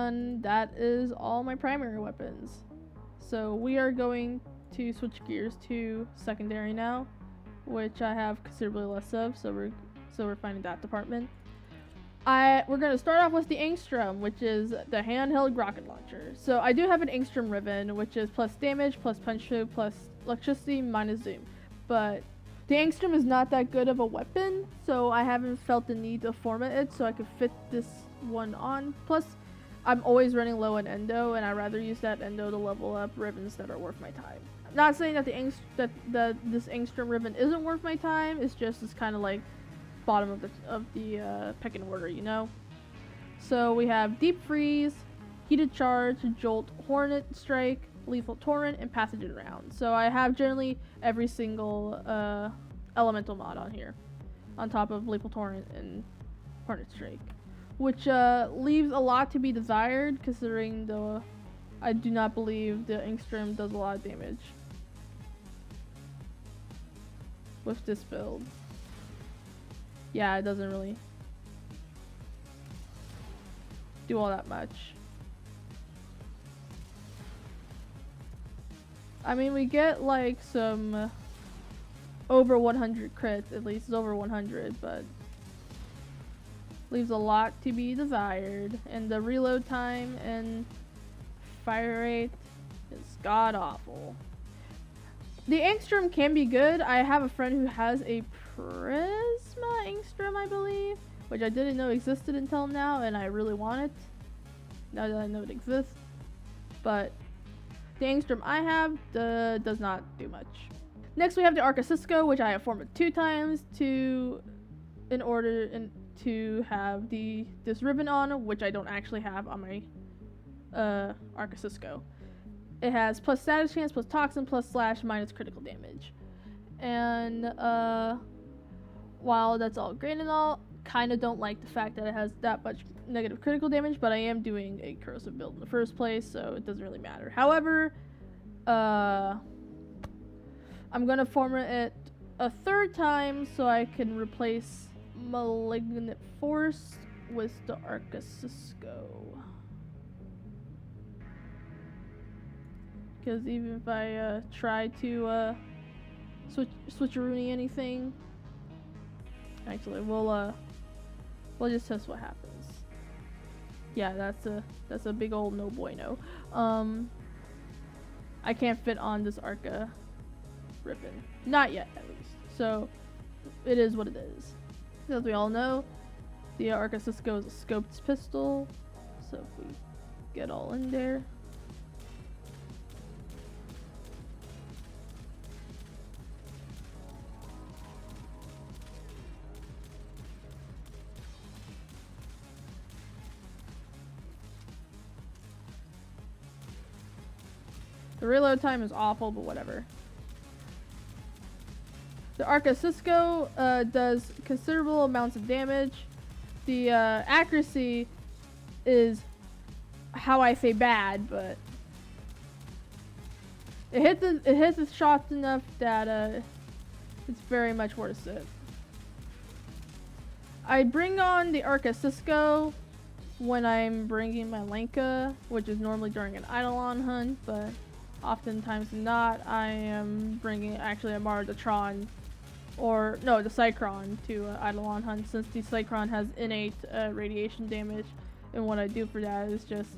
And that is all my primary weapons. So we are going to switch gears to secondary now, which I have considerably less of, so we're finding that department. We're going to start off with the Angstrom, which is the handheld rocket launcher. So I do have an Angstrom ribbon, which is plus damage, plus punch through, plus electricity, minus zoom. But the Angstrom is not that good of a weapon, so I haven't felt the need to format it so I could fit this one on. Plus, I'm always running low on endo, and I'd rather use that endo to level up ribbons that are worth my time. Not saying that this Angstrom ribbon isn't worth my time, it's just it's kind of like bottom of the pecking order, you know? So we have Deep Freeze, Heated Charge, Jolt, Hornet Strike, Lethal Torrent, and Pathogen Round. So I have generally every single elemental mod on here, on top of Lethal Torrent and Hornet Strike, which leaves a lot to be desired, considering I do not believe the Angstrom does a lot of damage with this build. Yeah, it doesn't really do all that much. I mean, we get like some over 100 crits, at least it's over 100, but leaves a lot to be desired. And the reload time and fire rate is god awful. The Angstrom can be good. I have a friend who has a Prisma Angstrom, I believe, which I didn't know existed until now, and I really want it now that I know it exists. But the Angstrom I have does not do much. Next we have the Cisco, which I have formed 2 times in order to have this ribbon on, which I don't actually have on my Cisco. It has plus status chance, plus toxin, plus slash, minus critical damage. And while that's all great and all, kind of don't like the fact that it has that much negative critical damage, but I am doing a corrosive build in the first place, so it doesn't really matter. However, I'm gonna format it a 3rd time so I can replace Malignant Force with the Cisco. Because even if I try to switcheroonie anything, actually we'll just test what happens. Yeah, that's a big old no bueno. I can't fit on this Arca ribbon, not yet at least. So it is what it is. As we all know, the Cisco is a scoped pistol. So if we get all in there. The reload time is awful, but whatever. The Cisco does considerable amounts of damage. The accuracy is how I say bad, but it hits the shots enough that it's very much worth it. I bring on the Cisco when I'm bringing my Lenka, which is normally during an Eidolon hunt, but oftentimes not. I am bringing actually a Mara the Tron, or no, the Sycron to Eidolon hunt, since the Sycron has innate radiation damage, and what I do for that is just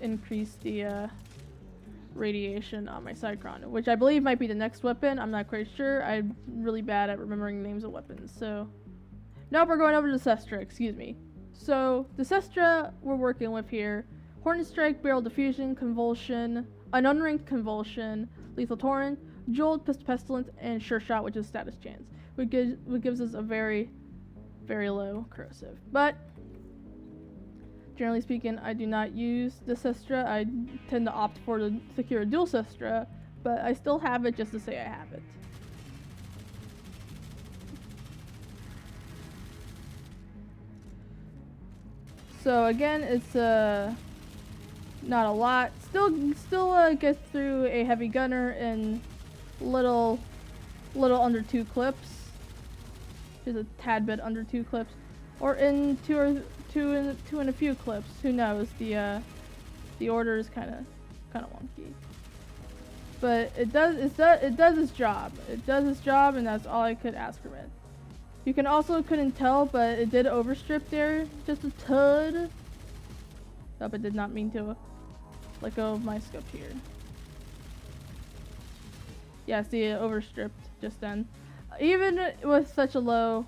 increase the radiation on my Sycron, which I believe might be the next weapon. I'm not quite sure. I'm really bad at remembering names of weapons, so nope, we're going over to the Cestra, excuse me. So the Cestra we're working with here: Hornet Strike, Barrel Diffusion, Convulsion, an unranked Convulsion, Lethal Torrent, Jolt, Pestilence, and Sure Shot, which is status chance, which gives us a very, very low corrosive. But generally speaking, I do not use the Cestra. I tend to opt for the secure dual Cestra, but I still have it just to say I have it. So again, it's not a lot. Still gets through a heavy gunner in little under 2 clips. Just a tad bit under 2 clips, or in two and a few clips. Who knows? The The order is kind of wonky. But it does its job. It does its job, and that's all I could ask from it. You can also couldn't tell, but it did overstrip there just a tud. Oh, but did not mean to let go of my scope here. Yeah, see, it overstripped just then. Even with such a low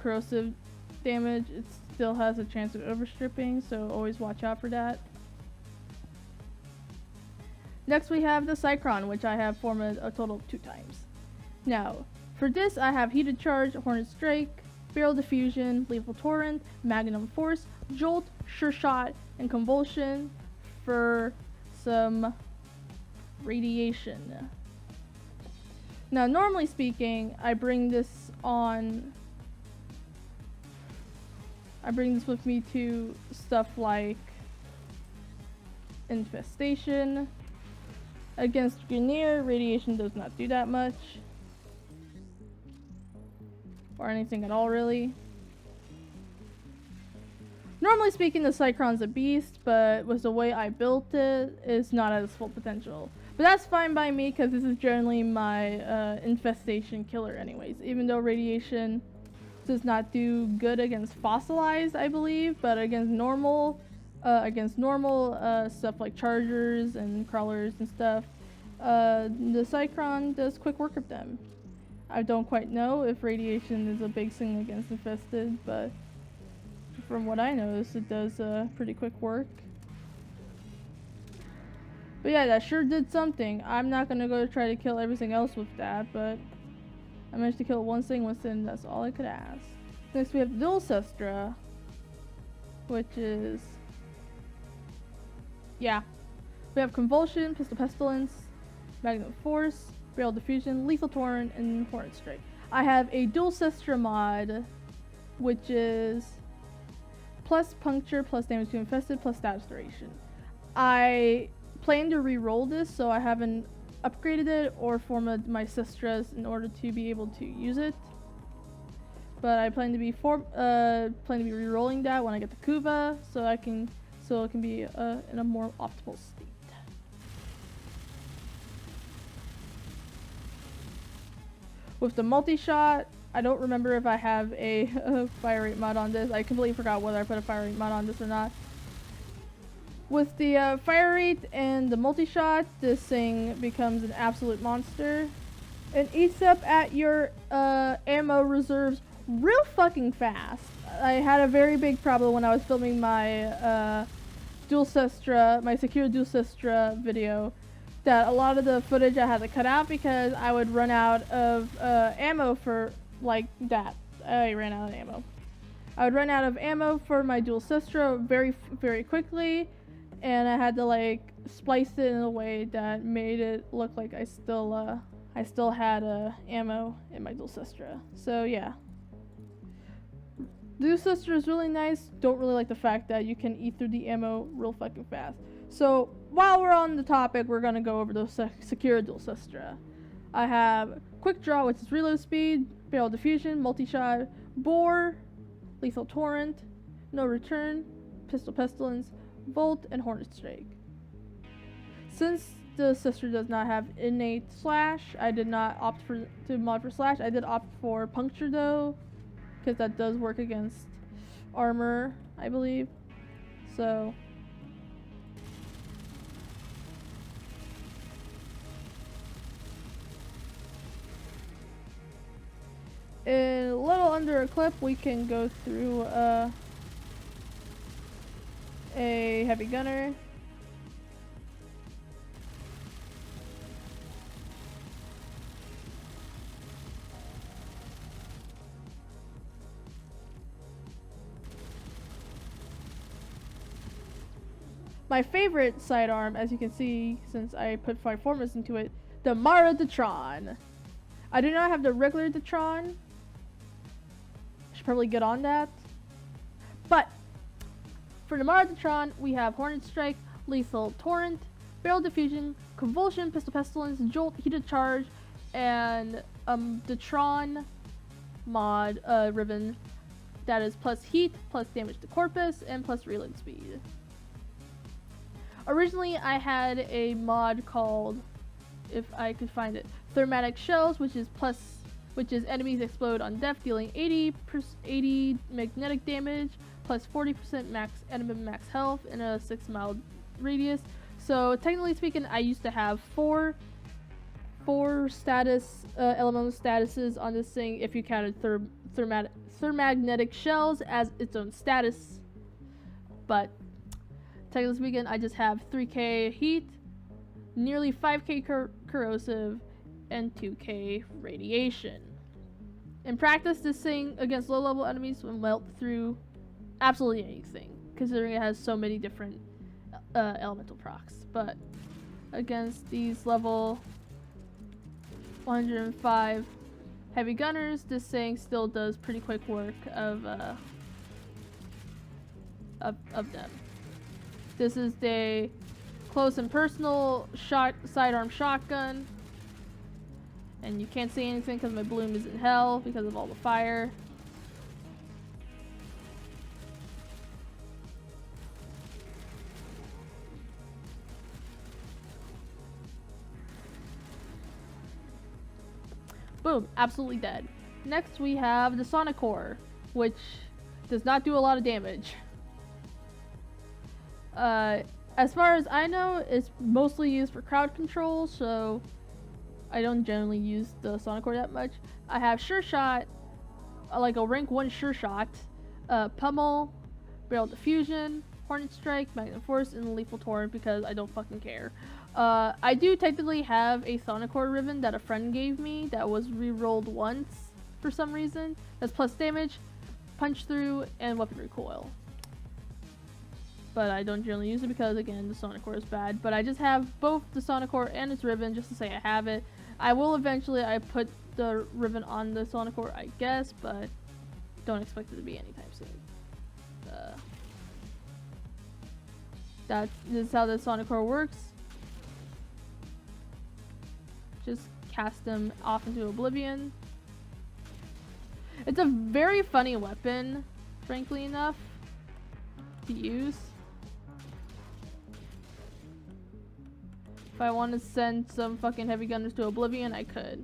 corrosive damage, it still has a chance of overstripping, so always watch out for that. Next we have the Sycron, which I have formed a total of 2 times. Now, for this I have Heated Charge, Hornet Strike, Barrel Diffusion, Lethal Torrent, Magnum Force, Jolt, Sure Shot, and Convulsion for some radiation. Now, normally speaking, I bring this with me to stuff like Infestation. Against Grineer, radiation does not do that much. Or anything at all, really. Normally speaking, the Sycron's a beast, but with the way I built it, it's not at its full potential. But that's fine by me, because this is generally my infestation killer anyways. Even though radiation does not do good against fossilized, I believe, but against normal stuff like chargers and crawlers and stuff, the Sycron does quick work of them. I don't quite know if radiation is a big thing against infested, but from what I noticed, it does pretty quick work. But yeah, that sure did something. I'm not gonna go try to kill everything else with that, but I managed to kill one thing with it, and that's all I could ask. Next we have Dual Sestra, which is... yeah. We have Convulsion, Pistol Pestilence, Magnum Force, Barrel Diffusion, Lethal Torrent, and Hornet Strike. I have a Dual Sestra mod, which is plus puncture, plus damage to infested, plus status duration. I plan to re-roll this, so I haven't upgraded it or formed my Sestras in order to be able to use it. But I plan to be re-rolling that when I get the Kuva, so it can be in a more optimal state. With the multi-shot, I don't remember if I have a fire rate mod on this. I completely forgot whether I put a fire rate mod on this or not. With the fire rate and the multi-shot, this thing becomes an absolute monster. It eats up at your ammo reserves real fucking fast. I had a very big problem when I was filming my Dual Sestra, my secure Dual Sestra video, that a lot of the footage I had to cut out because I would run out of ammo for like that. I ran out of ammo. I would run out of ammo for my Dual Sestra very, very quickly, and I had to like splice it in a way that made it look like I still had ammo in my Dual Sestra. So yeah. Dual Sestra is really nice. Don't really like the fact that you can eat through the ammo real fucking fast. So while we're on the topic, we're gonna go over the secure Dual Sestra. I have Quick Draw, which is reload speed, Barrel Diffusion, Multi-Shot, Bore, Lethal Torrent, No Return, Pistol Pestilence, Volt, and Hornet Strike. Since the Sestra does not have innate slash, I did not opt to mod for slash. I did opt for puncture though, because that does work against armor, I believe. So in a little under a clip, we can go through a heavy gunner. My favorite sidearm, as you can see, since I put 5 formers into it, the Mara de Tron. I do not have the regular de Tron. Should probably get on that. But for the Mara de Tron, we have Hornet Strike, Lethal Torrent, Barrel Diffusion, Convulsion, Pistol Pestilence, Jolt, Heated Charge, and the Tron mod ribbon that is plus heat, plus damage to corpus, and plus reload speed. Originally, I had a mod called, if I could find it, Thermatic Shells, which is enemies explode on death, dealing 80 magnetic damage, plus 40% max health in a 6-mile radius. So technically speaking, I used to have four status elemental statuses on this thing if you counted thermagnetic shells as its own status. But technically speaking, I just have 3k heat, nearly 5k corrosive, and 2k radiation. In practice, this thing against low-level enemies will melt through absolutely anything, considering it has so many different elemental procs. But against these level 105 heavy gunners, this thing still does pretty quick work of them. This is the close and personal sidearm shotgun, and you can't see anything because my bloom is in hell because of all the fire. Boom, absolutely dead. Next we have the Sonic Core, which does not do a lot of damage. As far as I know, it's mostly used for crowd control, so I don't generally use the Sonic Core that much. I have Sure Shot, like a rank 1 Sure Shot, Pummel, Barrel Diffusion, Hornet Strike, Magnet Force, and Lethal Torrent because I don't fucking care. I do technically have a Sonic Core ribbon that a friend gave me that was re-rolled once for some reason. That's plus damage, punch through, and weapon recoil. But I don't generally use it because, again, the Sonic Core is bad. But I just have both the Sonic Core and its ribbon just to say I have it. I will eventually put the ribbon on the Sonic Core, I guess, but don't expect it to be anytime soon. This is how the Sonic Core works. Just cast them off into oblivion. It's a very funny weapon, frankly enough, to use. If I want to send some fucking heavy gunners to oblivion, I could.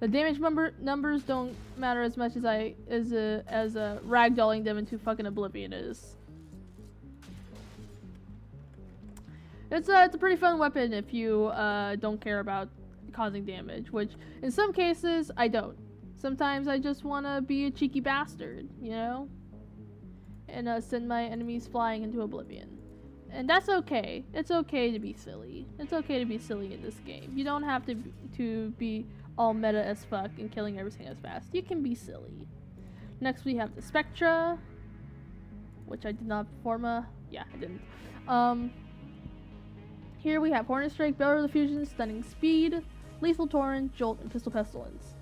The damage numbers don't matter as much as ragdolling them into fucking oblivion is. It's a pretty fun weapon if you don't care about causing damage, which in some cases I don't. Sometimes I just want to be a cheeky bastard, you know? And send my enemies flying into oblivion. And that's okay. It's okay to be silly. It's okay to be silly in this game. You don't have to be all meta as fuck and killing everything as fast. You can be silly. Next we have the Spectra, which I did not perform yeah, I didn't. Here we have Hornet Strike, Barrel Diffusion, Stunning Speed, Lethal Torrent, Jolt, and Pistol Pestilence.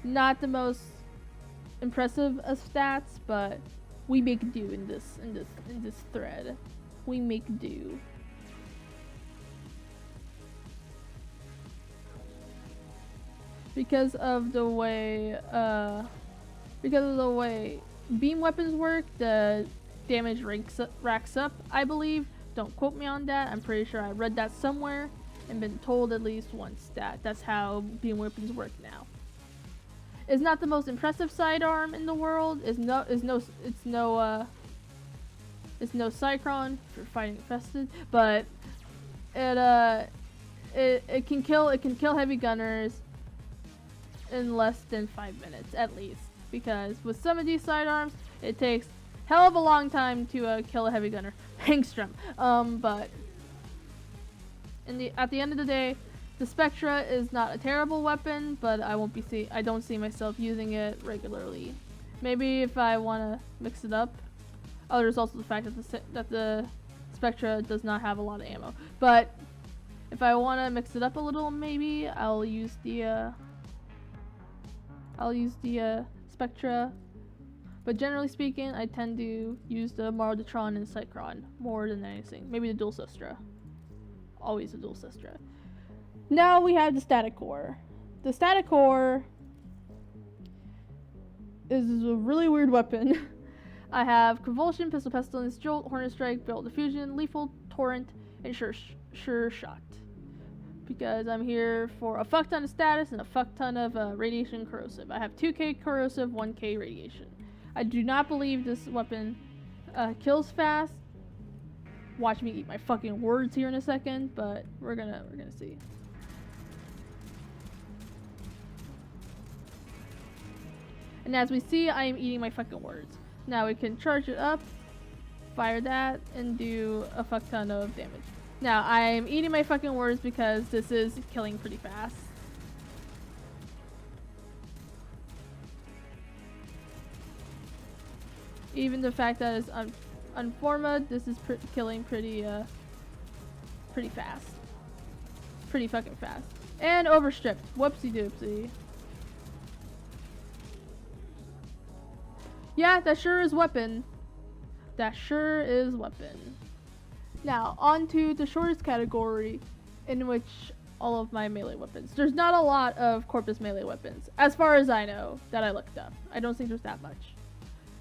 Not the most impressive of stats, but we make do in this thread. We make do. Because of the way beam weapons work, the damage racks up, I believe. Don't quote me on that. I'm pretty sure I read that somewhere and been told at least once that that's how beam weapons work now. It's not the most impressive sidearm in the world. It's no Sycron for fighting infested, but it can kill heavy gunners in less than 5 minutes at least, because with some of these sidearms it takes hell of a long time to kill a heavy gunner. Angstrom. But at the end of the day, the Spectra is not a terrible weapon, but I don't see myself using it regularly. Maybe if I want to mix it up. Oh, there's also the fact that the Spectra does not have a lot of ammo. But if I want to mix it up a little, maybe I'll use the Spectra. But generally speaking, I tend to use the Tron and Sycron more than anything. Maybe the Dual Sistra. Always the Dual Sistra. Now we have the Static Core. The Static Core is a really weird weapon. I have Convulsion, Pistol Pestilence, Jolt, Hornet Strike, Barrel Diffusion, Lethal Torrent, and sure shot. Because I'm here for a fuck ton of status and a fuck ton of radiation corrosive. I have 2k corrosive, 1k radiation. I do not believe this weapon kills fast. Watch me eat my fucking words here in a second, but we're gonna see. And as we see, I am eating my fucking words. Now we can charge it up, fire that, and do a fuck ton of damage. Now, I am eating my fucking words because this is killing pretty fast. Even the fact that it's unformed, this is killing pretty fast. Pretty fucking fast. And overstripped. Whoopsie doopsie. Yeah, that sure is weapon. That sure is weapon. Now, on to the shortest category, in which all of my melee weapons. There's not a lot of Corpus melee weapons, as far as I know, that I looked up. I don't think there's that much.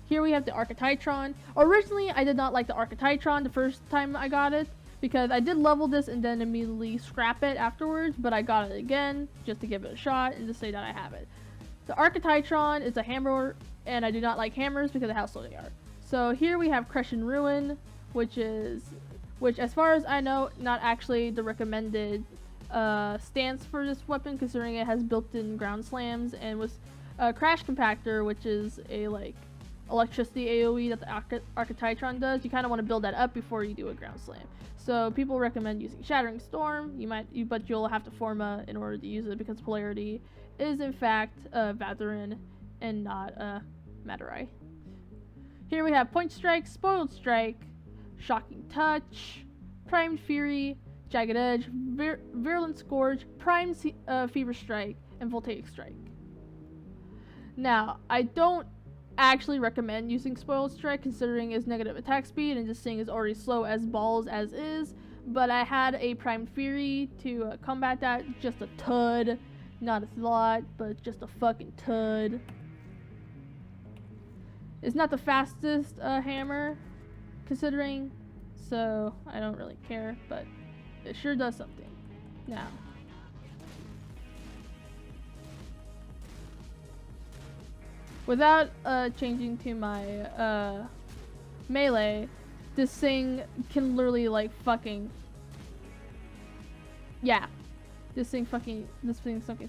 Here we have the Archetytron. Originally, I did not like the Archetytron the first time I got it, because I did level this and then immediately scrap it afterwards, but I got it again, just to give it a shot, and to say that I have it. The Archetytron is a hammer, and I do not like hammers because of how slow they are. So here we have Crush and Ruin, which as far as I know, not actually the recommended stance for this weapon, considering it has built-in ground slams, and with Crash Compactor, which is a electricity AoE that the Archetytron does, you kind of want to build that up before you do a ground slam. So people recommend using Shattering Storm. But you'll have to Forma in order to use it, because Polarity is in fact Vatherin and not Matarai. Here we have Point Strike, Spoiled Strike, Shocking Touch, Primed Fury, Jagged Edge, Virulent Scourge, Primed Fever Strike, and Voltaic Strike. Now, I don't actually recommend using Spoiled Strike, considering its negative attack speed, and this thing is already slow as balls as is, but I had a Primed Fury to combat that. Just a tud, not a lot, but just a fucking tud. It's not the fastest hammer, considering, so I don't really care, but it sure does something. Now, without changing to my melee, this thing can literally fucking, yeah, this thing fucking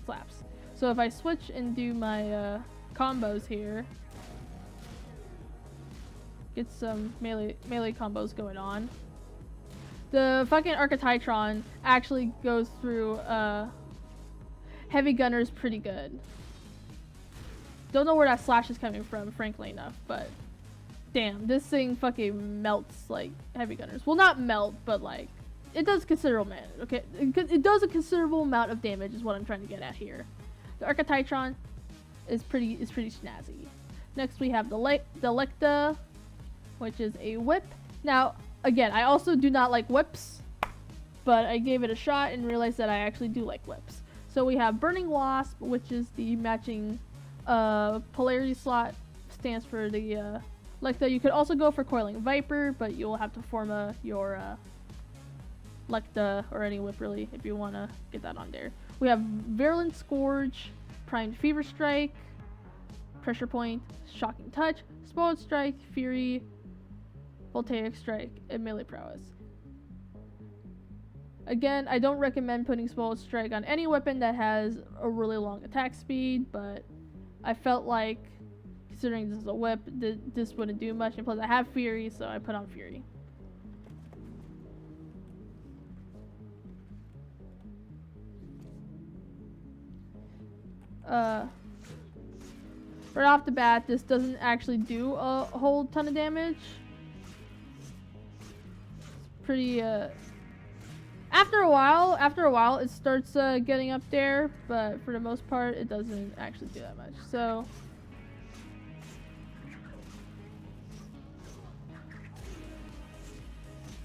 slaps. So if I switch and do my combos here, get some melee combos going on. The fucking Archetytron actually goes through heavy gunners pretty good. Don't know where that slash is coming from, frankly enough, but damn, this thing fucking melts heavy gunners. Well, not melt, but it does considerable damage. Okay, it does a considerable amount of damage, is what I'm trying to get at here. The Archetytron is pretty snazzy. Next we have the Selector, which is a whip. Now, again, I also do not like whips, but I gave it a shot and realized that I actually do like whips. So we have Burning Wasp, which is the matching polarity slot, stands for the Selector. You could also go for Coiling Viper, but you'll have to Forma your Selector, or any whip really, if you want to get that on there. We have Virulent Scourge, Primed Fever Strike, Pressure Point, Shocking Touch, Spoiled Strike, Fury, Voltaic Strike, and Melee Prowess. Again, I don't recommend putting Spoiled Strike on any weapon that has a really long attack speed, but I felt like, considering this is a whip, this wouldn't do much, and plus I have Fury, so I put on Fury. Right off the bat, this doesn't actually do a whole ton of damage. It's pretty, after a while it starts getting up there, but for the most part it doesn't actually do that much. So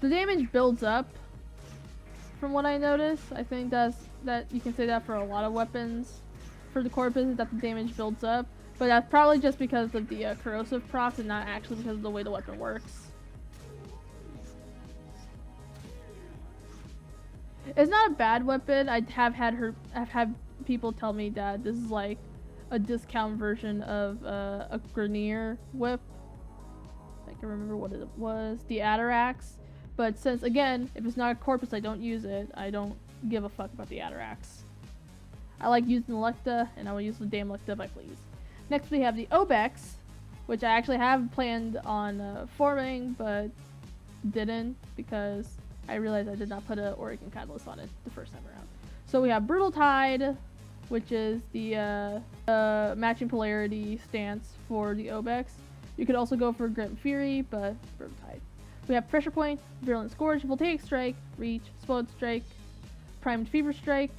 the damage builds up, from what I noticed. I think that you can say that for a lot of weapons for the Corpus, is that the damage builds up, but that's probably just because of the corrosive procs and not actually because of the way the weapon works. It's not a bad weapon. I've had people tell me that this is like a discount version of a Grenier whip. I can remember what it was, the Atarax. But since, again, if it's not a Corpus, I don't use it. I don't give a fuck about the Atarax. I like using the Lecta, and I will use the damn Lecta if I please. Next we have the Obex, which I actually have planned on forming, but didn't because I realized I did not put an Oregon Catalyst on it the first time around. So we have Brutal Tide, which is the matching polarity stance for the Obex. You could also go for Grim Fury, but Brutal Tide. We have Pressure Point, Virulent Scourge, Voltaic Strike, Reach, Explode Strike, Primed Fever Strike,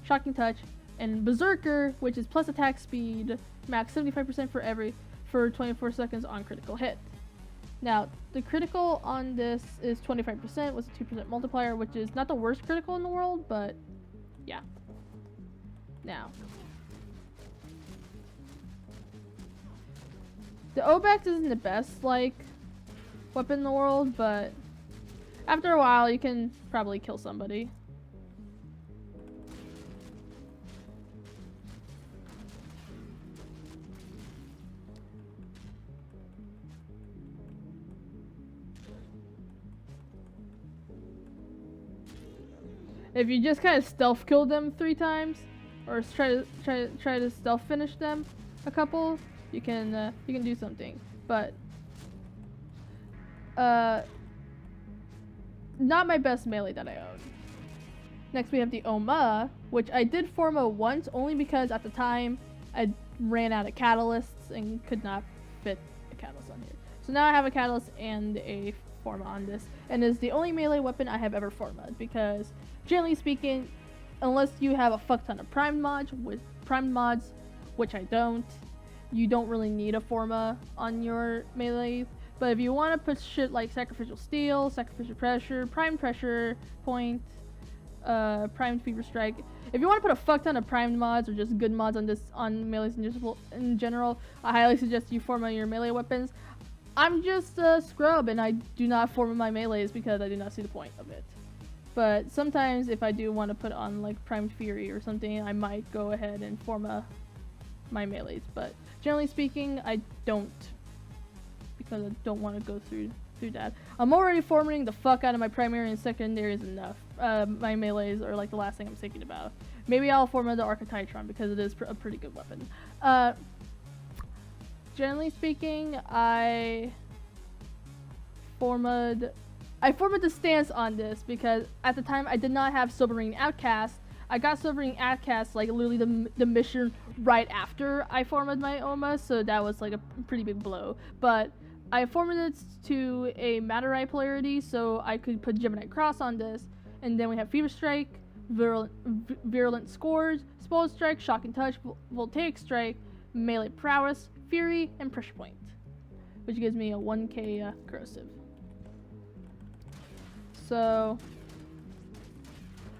Shocking Touch, and Berserker, which is plus attack speed, max 75% for 24 seconds on critical hit. Now, the critical on this is 25% with a 2% multiplier, which is not the worst critical in the world, but yeah. Now, the Obex isn't the best, like, weapon in the world, but after a while, you can probably kill somebody. If you just kind of stealth kill them 3 times, or try to stealth finish them a couple, you can do something. But not my best melee that I own. Next we have the Oma, which I did Forma once only because at the time I ran out of catalysts and could not fit a catalyst on here. So now I have a catalyst and a Forma on this, and is the only melee weapon I have ever formed because generally speaking, unless you have a fuck ton of primed mods, which I don't, you don't really need a Forma on your melee. But if you want to put shit like Sacrificial Steel, Sacrificial Pressure, Primed Pressure Point, Primed Fever Strike, if you want to put a fuck ton of primed mods or just good mods on melees in general, I highly suggest you Forma your melee weapons. I'm just a scrub and I do not Forma my melees because I do not see the point of it. But sometimes if I do want to put on like Primed Fury or something, I might go ahead and Forma my melees. But generally speaking, I don't, because I don't want to go through that. I'm already forming the fuck out of my primary and secondaries enough. My melees are like the last thing I'm thinking about. Maybe I'll Forma the Archetytron because it is a pretty good weapon. Generally speaking, I formed the stance on this because at the time I did not have Sobering Outcast. I got Sobering Outcast like literally the mission right after I formed my Oma, so that was like a pretty big blow. But I formed it to a Matter-Eye polarity, so I could put Gemini Cross on this, and then we have Fever Strike, Virulent Scourge, Explode Strike, Shocking Touch, Voltaic Strike, Melee Prowess, Fury, and Pressure Point, which gives me a 1k corrosive. So,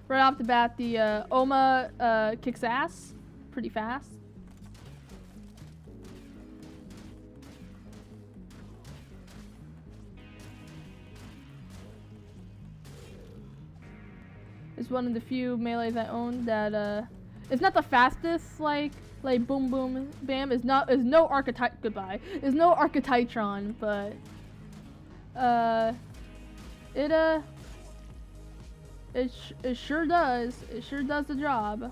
right off the bat, the Oma kicks ass pretty fast. It's one of the few melees I own that it's not the fastest, like boom boom bam. Is no archetype goodbye. Is no Archetytron, but it sure does. It sure does the job.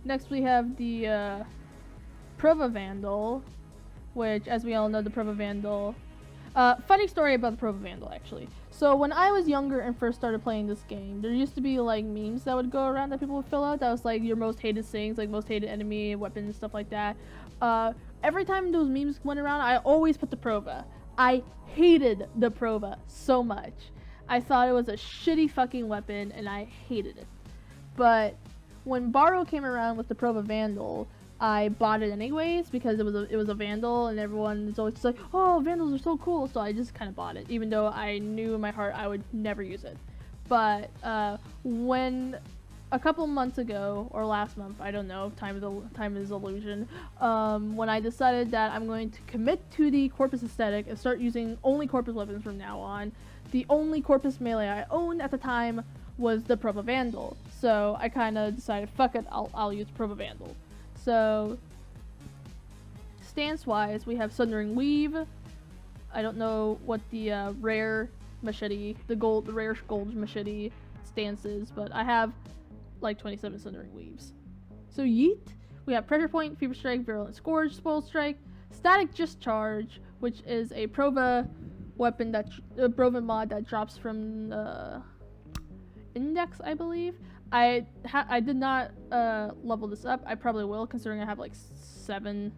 Next we have the Prova Vandal, which, as we all know, the Prova Vandal. Funny story about the Prova Vandal, actually. So when I was younger and first started playing this game, there used to be like memes that would go around that people would fill out. That was like your most hated things, like most hated enemy, weapons, stuff like that. Every time those memes went around, I always put the Prova. I hated the Prova so much. I thought it was a shitty fucking weapon and I hated it. But when Borrow came around with the Prova Vandal, I bought it anyways because it was a Vandal and everyone is always just like, oh, Vandals are so cool, so I just kind of bought it, even though I knew in my heart I would never use it. But when a couple months ago, or last month, I don't know, time is illusion, when I decided that I'm going to commit to the Corpus aesthetic and start using only Corpus weapons from now on, the only Corpus melee I owned at the time was the Proba Vandal. So I kind of decided, fuck it, I'll use Proba Vandal. So stance-wise, we have Sundering Weave. I don't know what the rare machete, the rare gold machete stance is, but I have like 27 Sundering Weaves. So yeet. We have Pressure Point, Fever Strike, Virulent Scourge, Spoil Strike, Static Discharge, which is a Prova weapon Prova mod that drops from the Index, I believe. I did not level this up. I probably will, considering I have like 7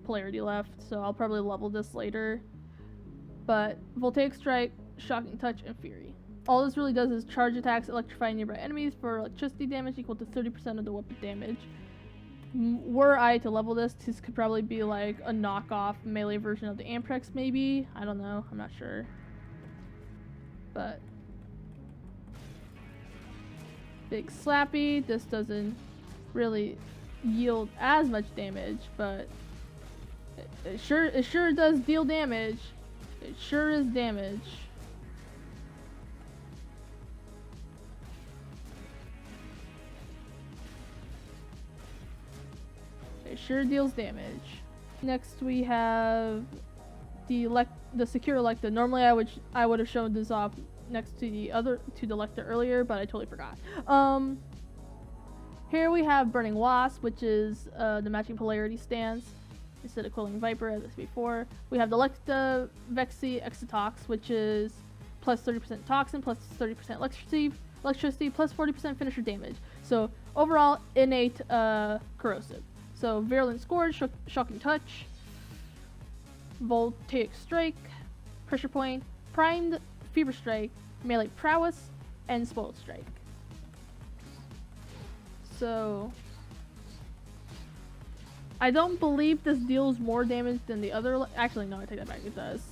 polarity left, so I'll probably level this later. But Voltaic Strike, Shocking Touch, and Fury. All this really does is charge attacks, electrifying nearby enemies for electricity damage equal to 30% of the weapon damage. Were I to level this could probably be like a knockoff melee version of the Amprex, maybe? I don't know, I'm not sure. But Big Slappy, this doesn't really yield as much damage, but it sure does deal damage. It sure is damage. It sure deals damage. Next we have the Secure Electa. Normally I would have shown this off next to the Lecta earlier, but I totally forgot. Here we have Burning Wasp, which is the matching polarity stance instead of Quelling Viper as before. We have the Lecta Vexi Exitox, which is plus 30% toxin, plus 30% electricity, plus 40% finisher damage. So overall, innate corrosive. So Virulent Scourge, Shocking Touch, Voltaic Strike, Pressure Point, Primed Fever Strike, Melee Prowess, and Spoiled Strike. So I don't believe this deals more damage than the other. Actually, no, I take that back. It does.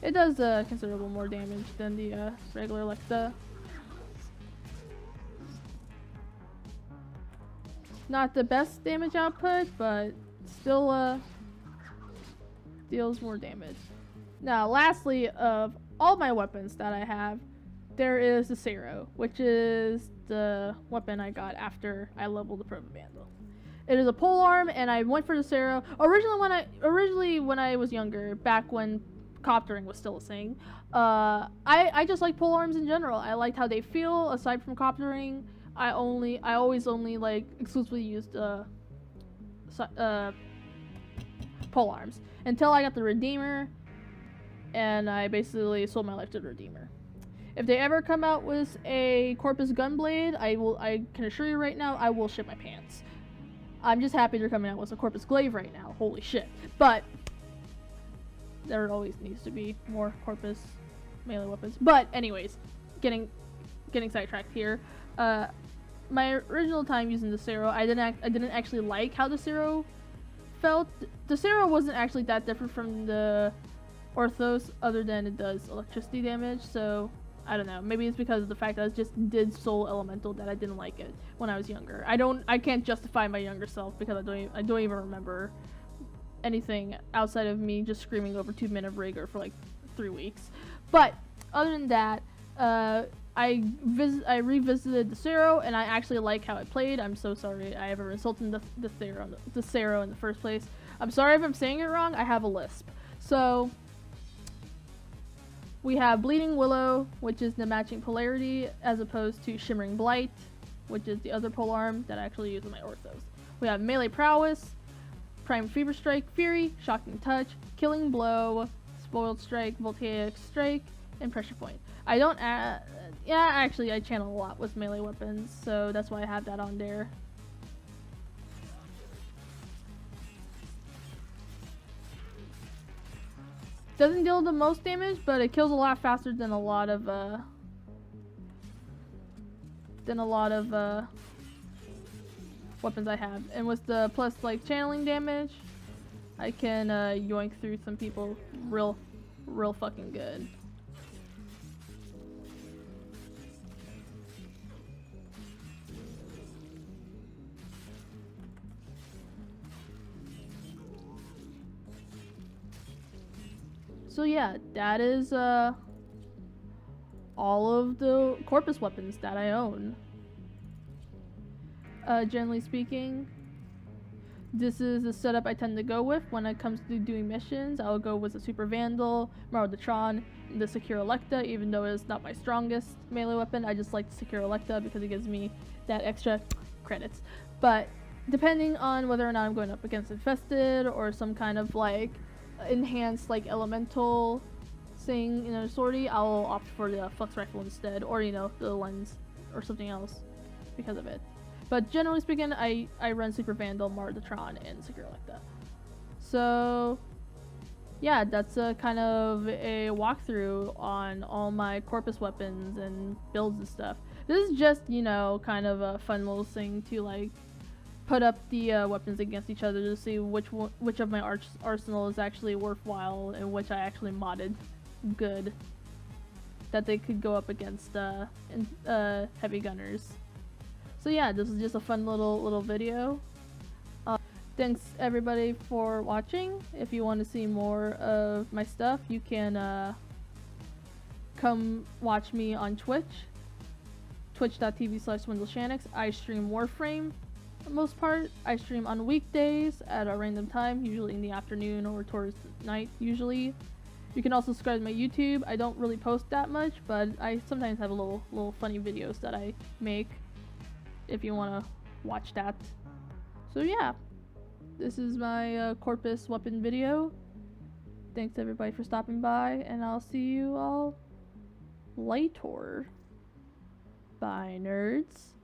It does considerable more damage than the regular Lecta. Not the best damage output, but still deals more damage. Now, lastly, of all my weapons that I have, there is the Cero, which is the weapon I got after I leveled the Proba Vandal. It is a polearm, and I went for the Cero. Originally when I was younger, back when coptering was still a thing, I just like polearms in general. I liked how they feel. Aside from coptering, I always only like exclusively used polearms until I got the Redeemer, and I basically sold my life to the Redeemer. If they ever come out with a Corpus Gunblade, I can assure you right now, I will shit my pants. I'm just happy they're coming out with a Corpus Glaive right now. Holy shit. But there always needs to be more Corpus melee weapons. But anyways, getting sidetracked here. My original time using the Cero, I didn't actually like how the Cero felt. The Cero wasn't actually that different from the Orthos, other than it does electricity damage. So I don't know. Maybe it's because of the fact that it just did Soul Elemental that I didn't like it when I was younger. I can't justify my younger self because I don't even remember anything outside of me just screaming over 2 Men of Rigor for like 3 weeks. But other than that, I revisited the Cero, and I actually like how it played. I'm so sorry I ever insulted the Cero in the first place. I'm sorry if I'm saying it wrong. I have a lisp. So we have Bleeding Willow, which is the matching polarity, as opposed to Shimmering Blight, which is the other polearm that I actually use with my Orthos. We have Melee Prowess, Prime Fever Strike, Fury, Shocking Touch, Killing Blow, Spoiled Strike, Voltaic Strike, and Pressure Point. I don't actually I channel a lot with melee weapons, so that's why I have that on there. Doesn't deal the most damage, but it kills a lot faster than a lot of weapons I have. And with the plus like channeling damage, I can yoink through some people real fucking good. So yeah, that is all of the Corpus weapons that I own. Generally speaking, this is the setup I tend to go with when it comes to doing missions. I'll go with the Super Vandal, the Tron, and the Secure Electa, even though it's not my strongest melee weapon. I just like the Secure Electa because it gives me that extra credits. But depending on whether or not I'm going up against Infested or some kind of like enhanced like elemental thing in a sortie, I'll opt for the Flux Rifle instead, or the lens or something else because of it. But generally speaking, I run Super Vandal, Tron, and Secure Electa. So yeah, that's a kind of a walkthrough on all my Corpus weapons and builds and stuff. This is just, kind of a fun little thing to like put up the weapons against each other to see which of my arsenal is actually worthwhile and which I actually modded good, that they could go up against heavy gunners. So yeah, this is just a fun little video. Thanks everybody for watching. If you want to see more of my stuff, you can come watch me on Twitch, twitch.tv/SwindleShanix. I stream Warframe for the most part. I stream on weekdays at a random time, usually in the afternoon or towards night usually. You can also subscribe to my YouTube. I don't really post that much, but I sometimes have little funny videos that I make if you want to watch that. So yeah, this is my Corpus weapon video. Thanks everybody for stopping by, and I'll see you all later. Bye, nerds.